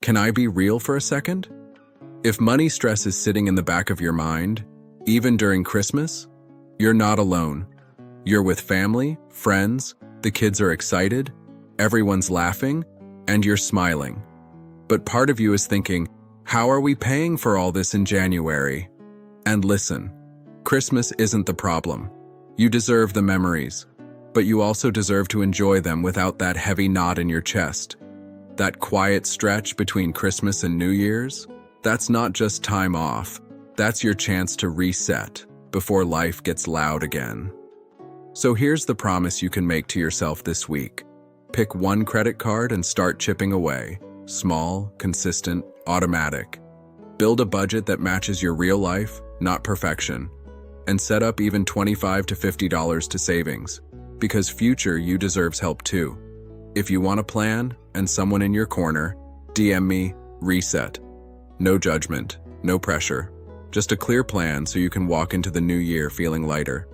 Can I be real for a second? If money stress is sitting in the back of your mind, even during Christmas, you're not alone. You're with family, friends, the kids are excited, everyone's laughing, and you're smiling. But part of you is thinking, how are we paying for all this in January? And listen, Christmas isn't the problem. You deserve the memories, but you also deserve to enjoy them without that heavy knot in your chest. That quiet stretch between Christmas and New Year's, that's not just time off. That's your chance to reset before life gets loud again. So here's the promise you can make to yourself this week. Pick one credit card and start chipping away. Small, consistent, automatic. Build a budget that matches your real life, not perfection. And set up even $25 to $50 to savings, because future you deserves help too. If you want a plan and someone in your corner, DM me, Reset. No judgment, no pressure. Just a clear plan so you can walk into the new year feeling lighter.